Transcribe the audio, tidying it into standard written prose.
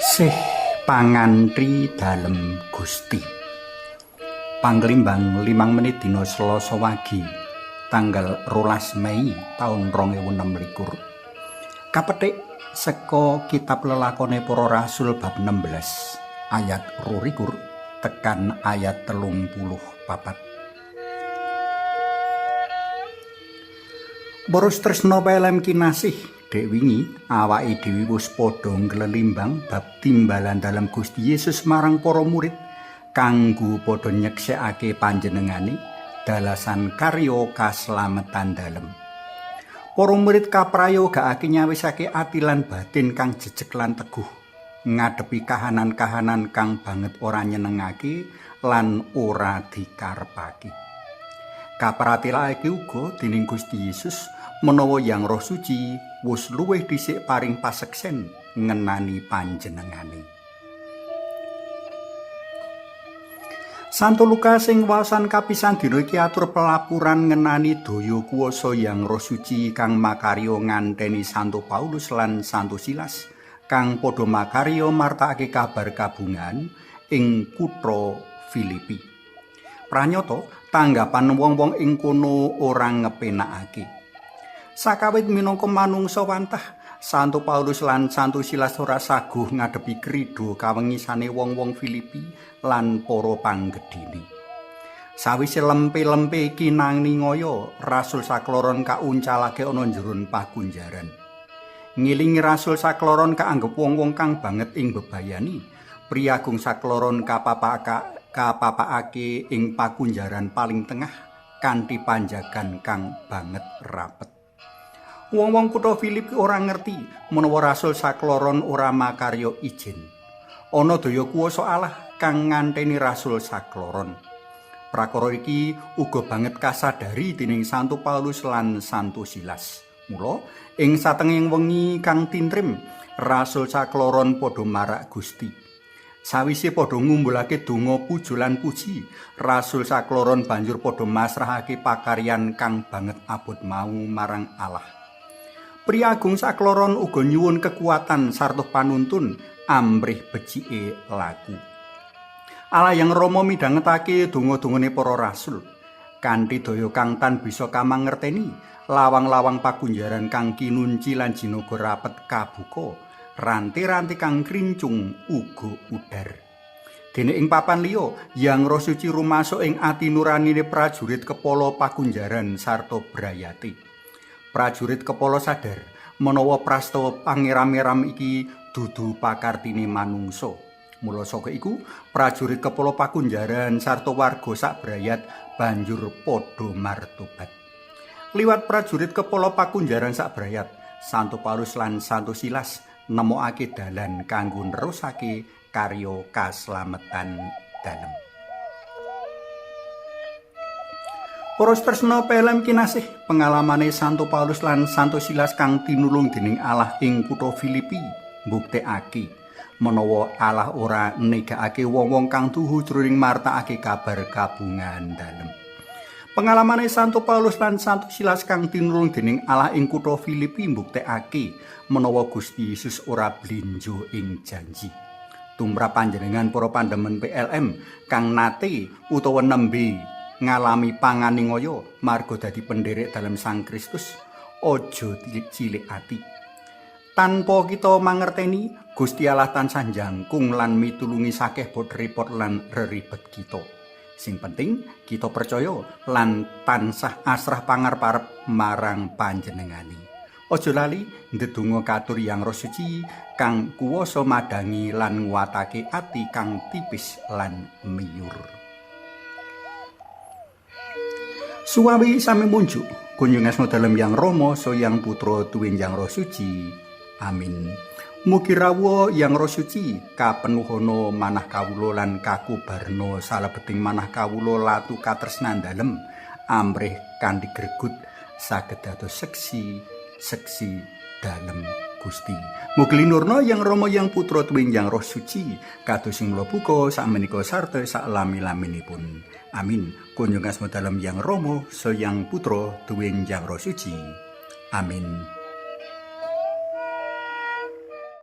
Sih pangantri dalem Gusti. Panglimbang 5 menit dina Selasa wagi tanggal 12 Mei taun 2026. Kapethik saka kitab lelakone para rasul bab 16 ayat 22 tekan ayat 34. Boros tresna pelem kinasih dek wingi awake dhewe wis padha nglelimbang bab timbalan dalam Gusti Yesus marang para murid kanggo padha nyeksekake panjenengane dalasan karya kaslametan dalem. Para murid kaprayogakake nyawisake ati lan batin kang jejeg lan teguh ngadepi kahanan-kahanan kang banget ora nyenengake lan ora dikarepake. Kapratilake uga dening Gusti Yesus menawa Yang Roh Suci wis luwih dhisik paring paseksen ngenani panjenengane. Santo Lukas sing waosan kapisan dina iki atur pelapuran ngenani daya kuwasa Yang Roh Suci kang makarya nganteni Santo Paulus lan Santo Silas kang padha makarya martakake kabar kabungan ing kutha Filipi. Pranyata tanggapan wong-wong ing kono ora ngepenakake. Sakawit minangka manungsa wantah, Santo Paulus lan Santo Silas ora saguh ngadepi krida kawengisane wong-wong Filipi lan para panggedhene. Sawise lempe-lempe iki nang ningaya, rasul sakloron kauncalake ana njeron pakunjaran. Ngilingi rasul sakloron kaanggep wong-wong kang banget ing bebayani, priagung sakloron kapapakake ing pakunjaran paling tengah kanthi panjagan kang banget rapet. Wong-wong kutha Filipi ora ngerti menawa rasul sakloron ora makarya ijin. Ana daya kuwasa Allah kang nganteni rasul sakloron. Prakara iki uga banget kasadari dening Santo Paulus lan Santo Silas. Mula ing satenging wengi kang tintrim, rasul sakloron padha marak Gusti. Sawise padha ngumbulake donga puji lan puji, rasul sakloron banjur padha masrahake pakaryan kang banget abot mau marang Allah. Priagung sakloron uga nyuwun kekuatan sarta panuntun ambrih becike laku. Allah Yang Rama midhangetake donga-dongane para rasul kanthi daya kang tan bisa kamangerteni, lawang-lawang pakunjaran kang kinunci lan jinaga rapet kabuka, ranti-ranti kang krincung uga udar. Dene ing papan liya, Yang Roh Suci rumasuk ing ati nuranine prajurit kepala pakunjaran sarta brayati. Prajurit kepala sadar menawa prastawa pangeram-eram iki dudu pakartine manungsa. Mula saka iku prajurit kepala pakunjaran sarta warga sak brayat banjur padha martobat. Liwat prajurit kepala pakunjaran sak brayat, Santo Paulus lan Santo Silas nemokake dalan kanggo nerusake karya kaslametan dalem. Para tresna pelem kinasih, pengalamane Santo Paulus lan Santo Silas kang tinulung dening Allah ing kutha Filipi mbuktekake menawa Allah ora negakake wong-wong kang tuhu jroning martakake kabar kabungan dalem. Pengalamane Santo Paulus lan Santo Silas kang tinulung dening Allah ing kutha Filipi mbuktekake menawa Gusti Yesus ora blinjo ing janji. Tumrap panjenengan para pandemen PLM kang nate utawa nembe ngalami panganingaya marga dadi penderek dalam Sang Kristus, aja cilik ati. Tanpa kita mangerteni, Gusti Allah tansah njangkung lan mitulungi sakeh bot repot lan reribet kita. Sing penting kita percaya lan tansah asrah pangarep marang panjenengane. Aja lali ndedonga katur Yang Roh Suci kang kuwasa madangi lan nguwatake ati kang tipis lan miyur. Suwawi sami munjuk kunjung asma dalem Yang Rama so Yang Putra tuwin Yang Roh Suci. Amin. Mugi rawuh Yang Roh Suci kapenuhana manah kawula lan kakubarna salebeting manah kawula latu katresnan dalem amrih kanthi gregut saged dados seksi dalem Gusti. Mugi linurna Yang Rama Yang Putra tuwin Yang Roh Suci kados sing mula buka sakmenika sarta saklami-laminipun. Amin. Kunjung asma dalem Yang Rama so Yang Putra tuwin Yang Roh Suci. Amin.